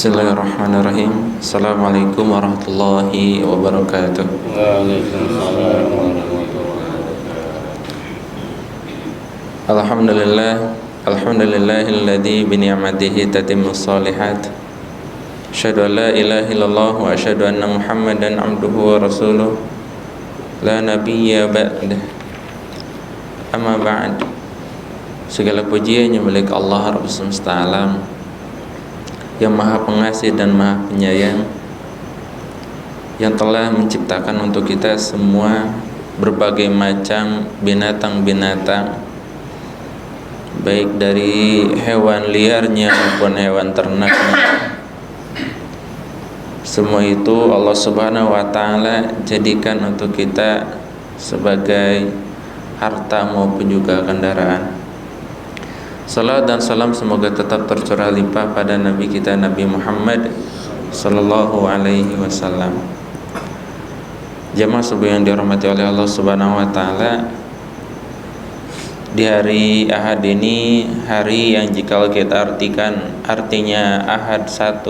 Bismillahirrahmanirrahim. Assalamualaikum warahmatullahi wabarakatuh. Waalaikumsalam warahmatullahi wabarakatuh. Alhamdulillahilladzi bi ni'matihi tatimmus shalihat. Asyhadu an la ilaha illallah wa asyhadu anna Muhammadan abduhu wa rasuluh. La nabiyya ba'dah. Amma ba'd. Segala pujian milik Allah Rabb semesta alam, yang maha pengasih dan maha penyayang, yang telah menciptakan untuk kita semua berbagai macam binatang-binatang, baik dari hewan liarnya maupun hewan ternaknya. Semua itu Allah Subhanahu wa ta'ala jadikan untuk kita sebagai harta maupun juga kendaraan. Salat dan salam semoga tetap tercurah limpah pada Nabi kita Nabi Muhammad sallallahu alaihi wasallam. Jamaah subuh yang dirahmati oleh Allah Subhanahu wa taala, di hari Ahad ini, hari yang jika kita artikan artinya Ahad 1,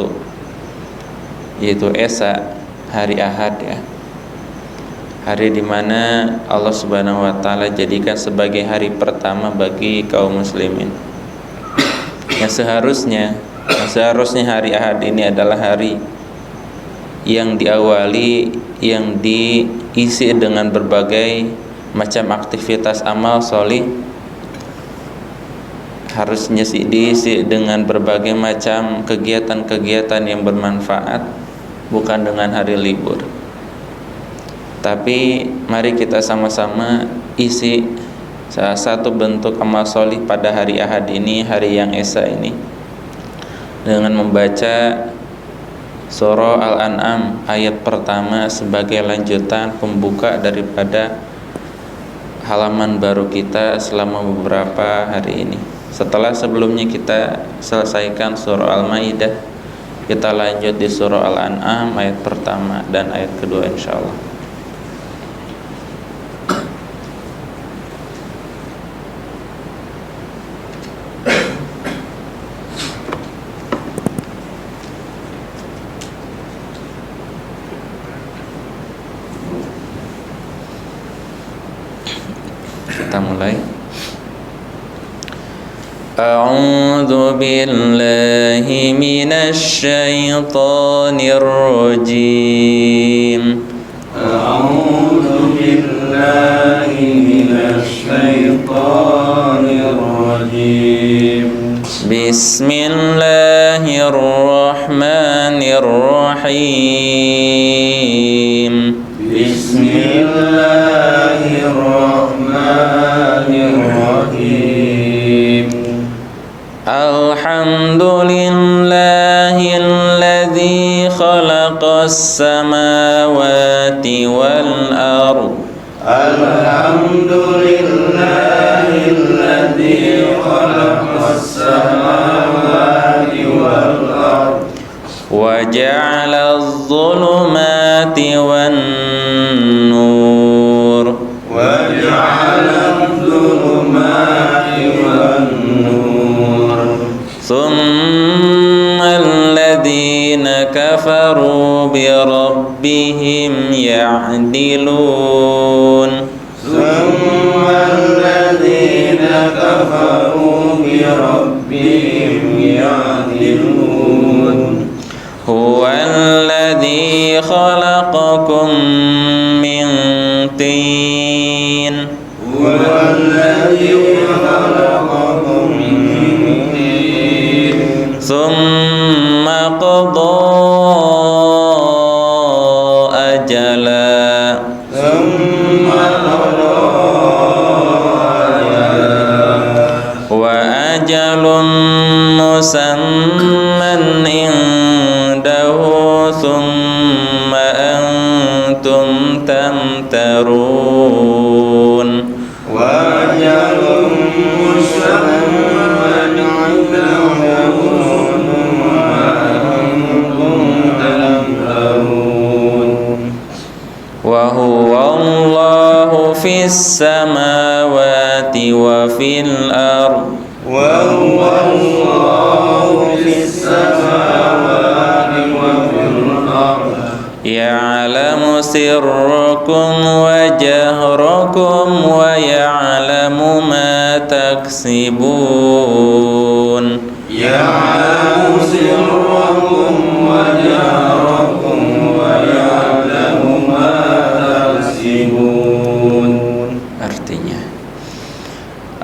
yaitu Esa, hari Ahad ya. Hari di mana Allah Subhanahu wa taala jadikan sebagai hari pertama bagi kaum muslimin. Yang seharusnya hari Ahad ini adalah hari yang diawali, yang diisi dengan berbagai macam aktivitas amal sholih. Harusnya diisi dengan berbagai macam kegiatan-kegiatan yang bermanfaat, bukan dengan hari libur. Tapi mari kita sama-sama isi salah satu bentuk amal solih pada hari Ahad ini, hari yang Esa ini, dengan membaca surah Al-An'am ayat pertama sebagai lanjutan pembuka daripada halaman baru kita selama beberapa hari ini. Setelah sebelumnya kita selesaikan surah Al-Maidah, kita lanjut di surah Al-An'am ayat pertama dan ayat kedua insyaallah. Kita mulai. A'udzu billahi minasy syaithanir rajim. A'udzu billahi minasy syaithanir rajim. Bismillahirrahmanirrahim. Bismillahirrahmanirrahim. Alhamdulillahilladzi khalaqas samawati wal ardh. Alhamdulillahilladzi khalaqas samawati wal ardh. Wa ja'alaz zulumati wan nur. Wa ja'alaz zulumati wan nur. Thumma alladhina kafaru bi rabbihim ya'dilun. Thumma alladhina kafaru bi rabbihim ya'dilun. Huwa alladhi khalaqakum min tin. Huwa alladhi khalaqakum min tin. Thumma qada ajala. Thumma qada ajala. Wa ajalun musamman indahu. Thumma antum tamtarun. Wa ajalun musamman indahu. Wa huwa Allahu fis samawati wa fil ardh. Wa huwa Allahu fis samawati Ya'lamu sirrakum wa jahrakum wa ya'lamu ma taksibun. Ya'lamu sirrakum wa jahrakum wa ya'lamu ma taksibun. Artinya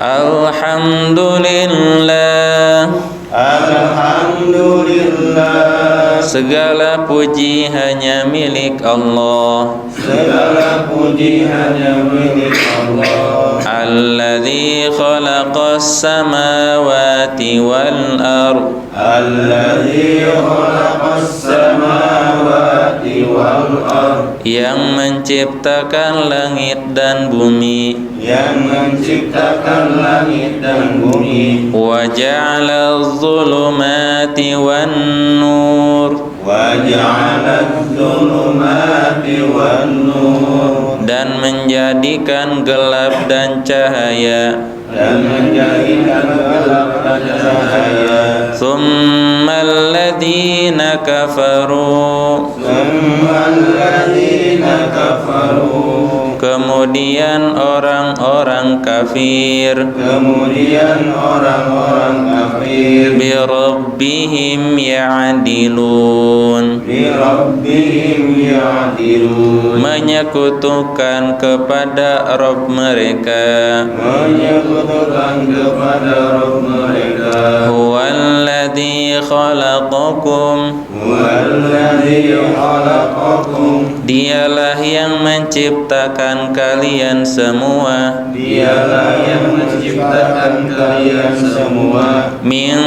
Alhamdulillah, alhamdulillah, segala puji hanya milik Allah. Segala puji hanya milik Allah. Alladzi khalaqas samawati wal ardh, Alladzi khalaqas samawati wal ardh, yang menciptakan langit dan bumi. Yang menciptakan langit dan bumi. Wa ja'ala adh-dhulumati wan nur, Wa ja'ala adh-dhulumati wan nur, dan menjadikan gelap dan cahaya. dan menjadikan gelap dan cahaya. Tsumma alladzina kafaru, Tsumma alladzina kafaru, kemudian orang-orang kafir. kemudian orang-orang kafir. Bi rabbihim ya'dilun, Bi rabbihim ya'dilun, menyekutukan kepada Rabb mereka. menyekutukan kepada Rabb mereka. Huwallazi khalaqakum, Huwallazi khalaqakum, dialah yang menciptakan kalian semua. dialah yang menciptakan kalian semua. Min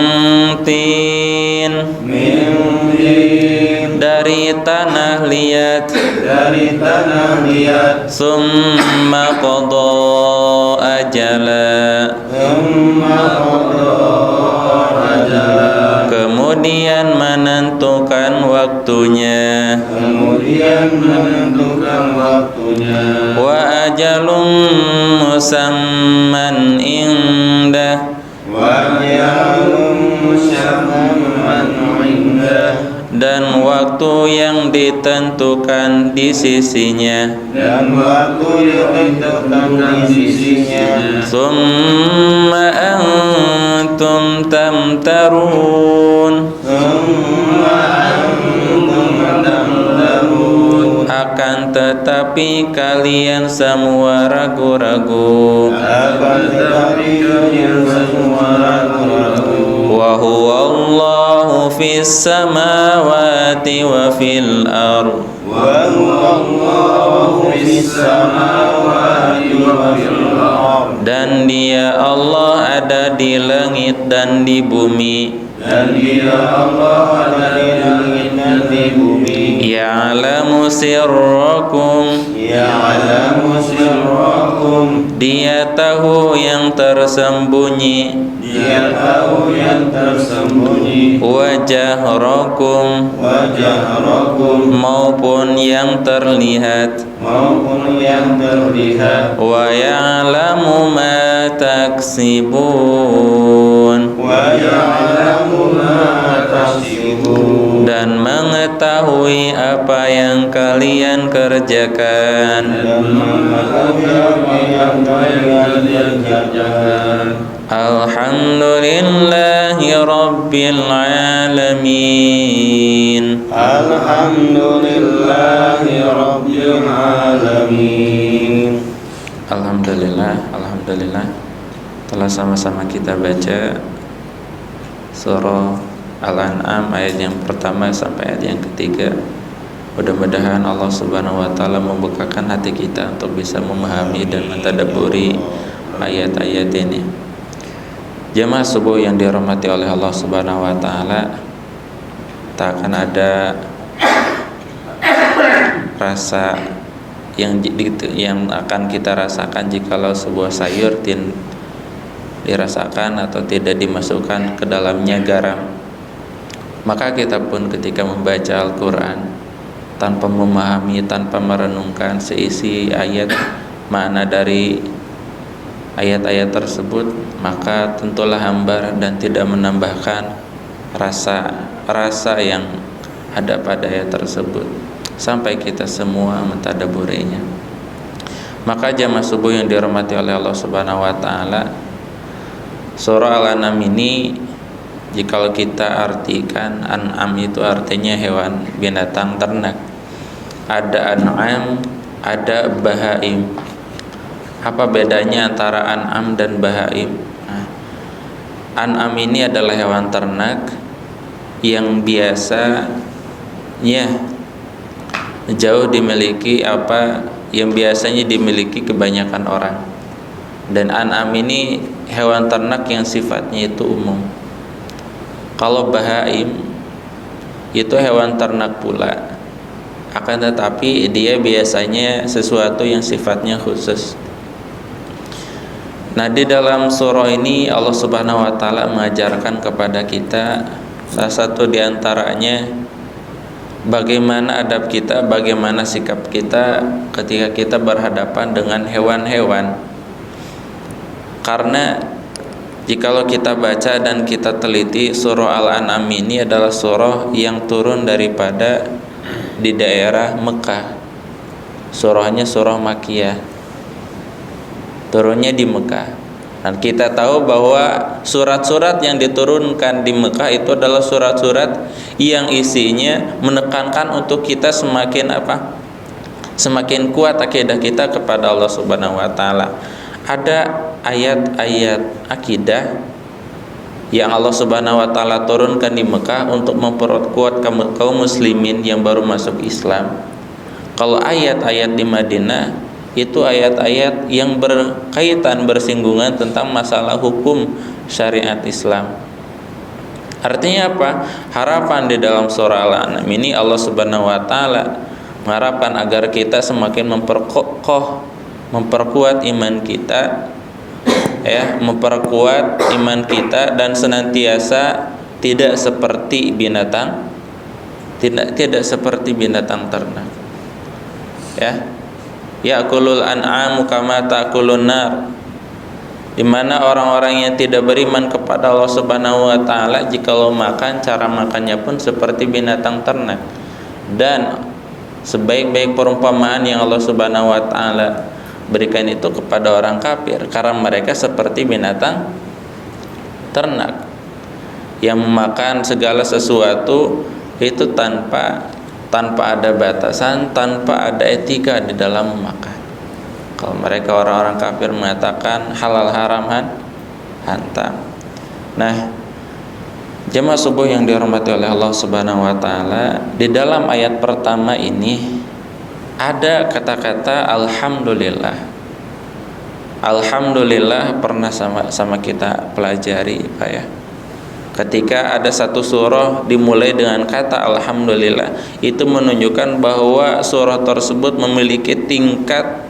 tin, Min tin, dari tanah liat. dari tanah liat. Summa qada ajala, Tsumma qada ajala, kemudian menentukan waktunya. kemudian menentukan waktunya. Wa ajalum musamman indah, Wa ajalun musamman indah, dan waktu yang ditentukan di sisinya. dan waktu yang ditentukan di sisinya. Summa antum tamtarun, Tsumma antum tamtarun, akan tetapi kalian semua ragu-ragu. akan tetapi kalian semua ragu-ragu. Wa huwa Allahu fis samawati wa fil ardh, Wa huwa Allahu fis samawati wa fil ardh, dan Dia Allah ada di langit dan di bumi. dan Dia Allah ada di langit dan di bumi. Ya'lamu sirrakum, Ya'lamu sirrakum, Dia tahu yang tersembunyi. Dia tahu yang tersembunyi. Wa jahrakum, Wa jahrakum, maupun yang terlihat. maupun yang terlihat. Wa ya'lamu ma taksibun, Wa ya'lamu ma taksibun, dan mengetahui apa yang kalian kerjakan. dan mengetahui apa yang kalian kerjakan. Alhamdulillahi Rabbil Alamin. Alhamdulillahi Rabbil Alamin. Alhamdulillah telah sama-sama kita baca surah Al-An'am ayat yang pertama sampai ayat yang ketiga. Mudah-mudahan Allah Subhanahu wa taala membukakan hati kita untuk bisa memahami dan mentadabburi ayat-ayat ini. Jamaah subuh yang dirahmati oleh Allah Subhanahu wa taala, tak akan ada rasa yang akan kita rasakan jikalau sebuah sayur dirasakan atau tidak dimasukkan ke dalamnya garam. Maka kita pun ketika membaca Al-Quran tanpa memahami, tanpa merenungkan seisi ayat, makna dari ayat-ayat tersebut, maka tentulah hambar dan tidak menambahkan rasa yang ada pada ayat tersebut. sampai kita semua mentadaburinya. Maka jamaah subuh yang dirahmati oleh Allah Subhanahu wa taala, surah Al-An'am ini jikalau kita artikan, an'am itu artinya hewan, binatang ternak. Ada an'am, ada bahaim. Apa bedanya antara an'am dan bahaim? An'am ini adalah hewan ternak yang biasanya jauh dimiliki, yang biasanya dimiliki kebanyakan orang. Dan an'am ini hewan ternak yang sifatnya itu umum. Kalau bahaim itu hewan ternak pula, akan tetapi dia biasanya sesuatu yang sifatnya khusus. Nah, di dalam surah ini Allah Subhanahu wa taala mengajarkan kepada kita salah satu di antaranya bagaimana adab kita, bagaimana sikap kita ketika kita berhadapan dengan hewan-hewan. Karena jikalau kita baca dan kita teliti, surah Al-An'am ini adalah surah yang turun daripada di daerah Mekah. Surahnya surah Makkiyah, turunnya di Mekah. Dan kita tahu bahwa surat-surat yang diturunkan di Mekah itu adalah surat-surat yang isinya menekankan untuk kita semakin kuat akidah kita kepada Allah Subhanahu wa taala. Ada ayat-ayat akidah yang Allah Subhanahu wa taala turunkan di Mekah untuk memperkuat kaum muslimin yang baru masuk Islam. Kalau ayat-ayat di Madinah itu ayat-ayat yang berkaitan, bersinggungan tentang masalah hukum syariat Islam. Artinya apa? Harapan di dalam surah Al-An'am ini Allah Subhanahu wa taala mengharapkan agar kita semakin memperkuat iman kita, memperkuat iman kita dan senantiasa tidak seperti binatang, tidak seperti binatang ternak. Ya'kulul an'amu kama ta'kulun nar, di mana orang-orang yang tidak beriman kepada Allah Subhanahu wa taala jikalau makan, cara makannya pun seperti binatang ternak. Dan sebaik-baik perumpamaan yang Allah Subhanahu wa taala berikan itu kepada orang kafir, karena mereka seperti binatang ternak yang memakan segala sesuatu itu tanpa ada batasan, tanpa ada etika di dalam memakan. Kalau mereka orang-orang kafir mengatakan halal haram hantam. Nah, jemaah subuh yang dihormati oleh Allah Subhanahu wa taala, di dalam ayat pertama ini ada kata-kata alhamdulillah. Alhamdulillah pernah sama kita pelajari, Pak ya. Ketika ada satu surah dimulai dengan kata alhamdulillah, itu menunjukkan bahwa surah tersebut memiliki tingkat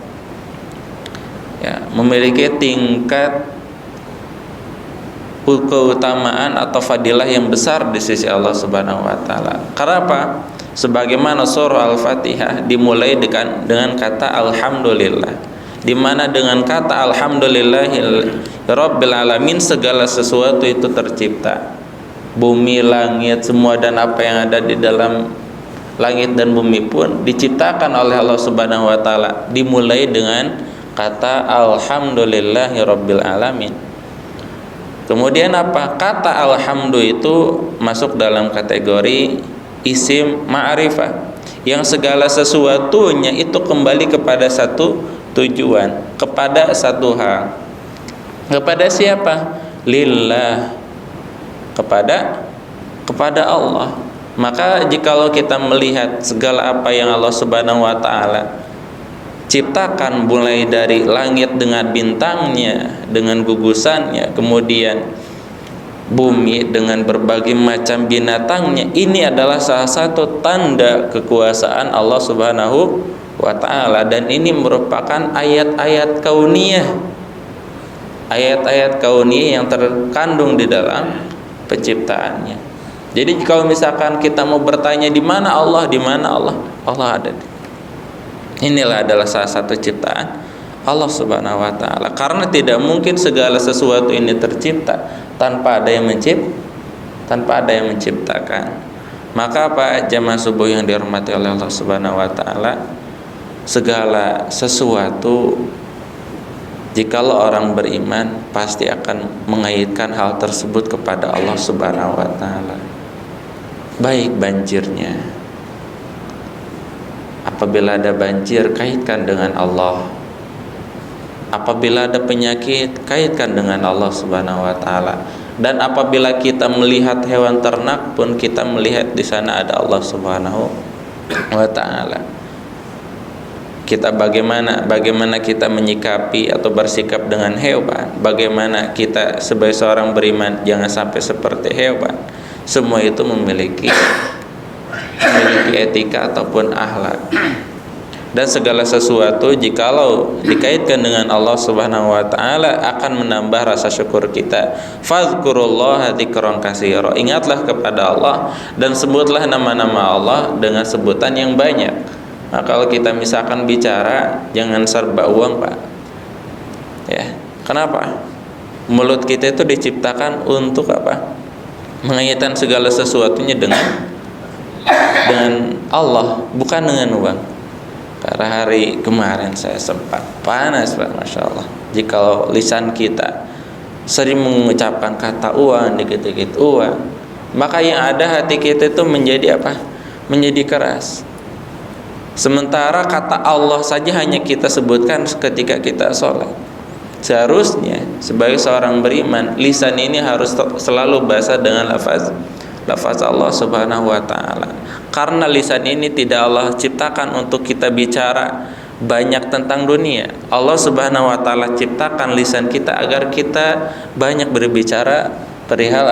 keutamaan atau fadilah yang besar di sisi Allah Subhanahu wa taala. Karena apa? Sebagaimana surah Al-Fatihah dimulai dengan kata alhamdulillah, di mana dengan kata alhamdulillahirabbil alamin segala sesuatu itu tercipta. Bumi, langit, semua dan apa yang ada di dalam langit dan bumi pun diciptakan oleh Allah Subhanahu wa taala, dimulai dengan kata alhamdulillahirabbil alamin. Kemudian apa? Kata alhamdu itu masuk dalam kategori isim ma'rifah, yang segala sesuatunya itu kembali kepada satu tujuan, kepada satu hal. Kepada siapa? Lillah, kepada Allah. Maka jikalau kita melihat segala apa yang Allah Subhanahu wa taala ciptakan, mulai dari langit dengan bintangnya, dengan gugusannya, kemudian bumi dengan berbagai macam binatangnya, ini adalah salah satu tanda kekuasaan Allah Subhanahu wa ta'ala. Dan ini merupakan ayat-ayat kauniyah, ayat-ayat kauniyah yang terkandung di dalam penciptaannya. Jadi kalau misalkan kita mau bertanya di mana Allah, Allah ada. Inilah adalah salah satu ciptaan Allah Subhanahu wa taala. Karena tidak mungkin segala sesuatu ini tercipta tanpa ada yang menciptakan. Maka apa jamaah subuh yang dirahmati oleh Allah Subhanahu wa taala, segala sesuatu jikalau orang beriman pasti akan mengaitkan hal tersebut kepada Allah Subhanahu wa taala. Baik banjirnya, apabila ada banjir kaitkan dengan Allah. Apabila ada penyakit kaitkan dengan Allah Subhanahu wa taala. Dan apabila kita melihat hewan ternak pun kita melihat di sana ada Allah Subhanahu wa taala. Kita bagaimana kita menyikapi atau bersikap dengan hewan, bagaimana kita sebagai seorang beriman jangan sampai seperti hewan. Semua itu memiliki etika ataupun akhlak. Dan segala sesuatu jikalau dikaitkan dengan Allah Subhanahu wa taala akan menambah rasa syukur kita. Fadhkurullaha dzikran katsira. Ingatlah kepada Allah dan sebutlah nama-nama Allah dengan sebutan yang banyak. Nah, kalau kita misalkan bicara jangan serba uang, Pak. Ya. Kenapa? Mulut kita itu diciptakan untuk apa? Mengaitkan segala sesuatunya dengan Allah, bukan dengan uang. Karena hari kemarin saya sempat panas, Pak, Masya Allah. Jika lisan kita sering mengucapkan kata uang, dikit-dikit uang, maka yang ada hati kita itu menjadi apa? Menjadi keras. Sementara kata Allah saja hanya kita sebutkan ketika kita sholat. Seharusnya sebagai seorang beriman, lisan ini harus selalu basah dengan lafaz Allah Subhanahu wa taala. Karena lisan ini tidak Allah ciptakan untuk kita bicara banyak tentang dunia. Allah Subhanahu wa taala ciptakan lisan kita agar kita banyak berbicara perihal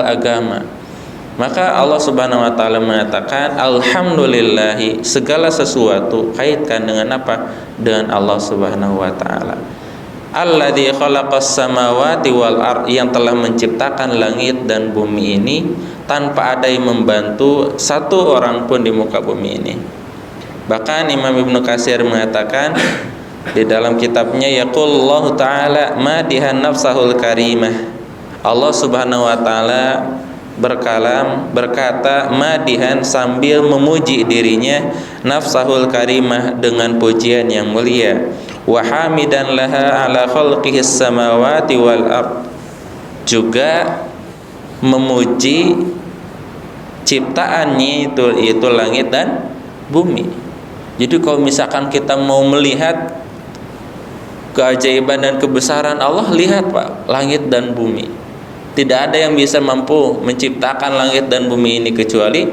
agama. Maka Allah Subhanahu wa taala mengatakan alhamdulillahi, segala sesuatu kaitkan dengan apa? Dengan Allah Subhanahu wa taala. Alladzi khalaqas samawati wal ard, yang telah menciptakan langit dan bumi ini tanpa ada yang membantu satu orang pun di muka bumi ini. Bahkan Imam Ibnu Katsir mengatakan di dalam kitabnya yaqulullahu ta'ala madihan nafsahul karimah. Allah Subhanahu wa taala berkata madihan sambil memuji dirinya nafsahul karimah dengan pujian yang mulia, wa hamidan laha ala khalqihis samawati wal ard, juga memuji ciptaannya itu langit dan bumi. Jadi kalau misalkan kita mau melihat keajaiban dan kebesaran Allah, lihat Pak, langit dan bumi. Tidak ada yang bisa mampu menciptakan langit dan bumi ini kecuali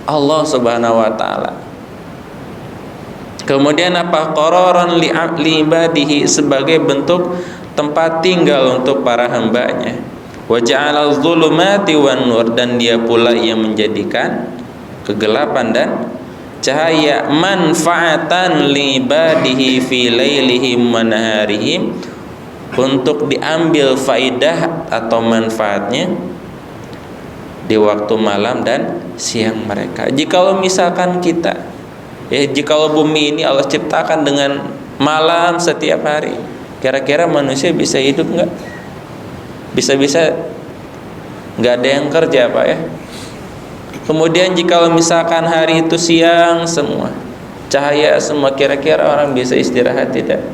Allah Subhanahu wa taala. Kemudian apa? Qararan li ibadihi, sebagai bentuk tempat tinggal untuk para hambanya. Wa ja'alal zulumati wan nur, dan dia pula yang menjadikan kegelapan dan cahaya. Manfaatan li ibadihi fi lailihim wa naharihim, untuk diambil faidah atau manfaatnya di waktu malam dan siang mereka. Jikalau misalkan kita, jikalau bumi ini Allah ciptakan dengan malam setiap hari, kira-kira manusia bisa hidup nggak? Bisa-bisa nggak ada yang kerja, Pak ya. Kemudian jikalau misalkan hari itu siang semua, cahaya semua, kira-kira orang bisa istirahat tidak?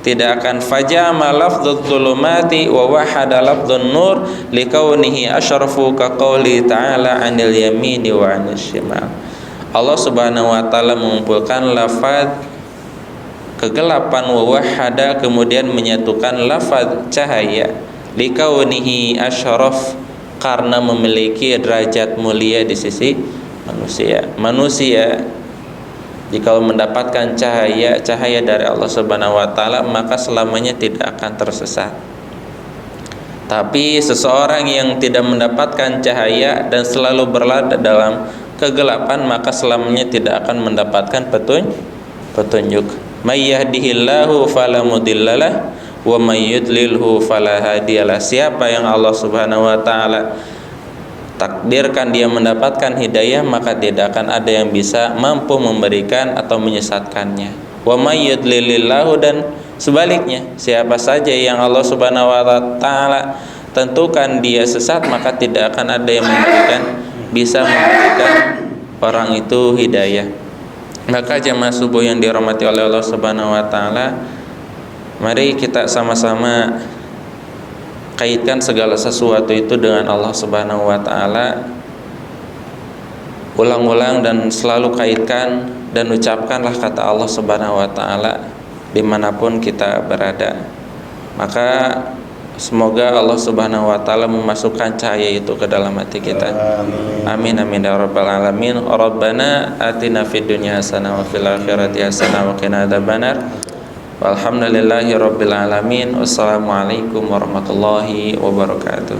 Tidak akan. Fajama lafdzul zulumati wa wahada lafdzun nur likaunihi asyrafu ka qouli ta'ala 'anil yamini wa 'anil shimal. Allah Subhanahu wa taala mengumpulkan lafaz kegelapan wa wahada, kemudian menyatukan lafaz cahaya, likaunihi asyraf, karena memiliki derajat mulia di sisi manusia. Jika mendapatkan cahaya dari Allah Subhanahu wa taala, maka selamanya tidak akan tersesat. Tapi seseorang yang tidak mendapatkan cahaya dan selalu berlada dalam kegelapan, maka selamanya tidak akan mendapatkan petunjuk. May yahdihillahu fala mudhillalah wa may yudlilhu fala hadiyalah. Siapa yang Allah Subhanahu wa taala takdirkan dia mendapatkan hidayah, maka tidak akan ada yang bisa mampu memberikan atau menyesatkannya. Wa may yudlilillahu, dan sebaliknya, siapa saja yang Allah Subhanahu wa taala tentukan dia sesat, maka tidak akan ada yang bisa memberikan orang itu hidayah. Maka jamaah subuh yang dirahmati oleh Allah Subhanahu wa taala, mari kita sama-sama kaitkan segala sesuatu itu dengan Allah Subhanahu wa taala. Ulang-ulang dan selalu kaitkan dan ucapkanlah kata Allah Subhanahu wa taala dimanapun kita berada. Maka semoga Allah Subhanahu wa taala memasukkan cahaya itu ke dalam hati kita. Amin amin ya rabbal alamin. Rabbana atina fid dunya hasanah wa fil akhirati hasanah wa qina adzabannar. Walhamdulillahi rabbil alamin. Wassalamualaikum warahmatullahi wabarakatuh.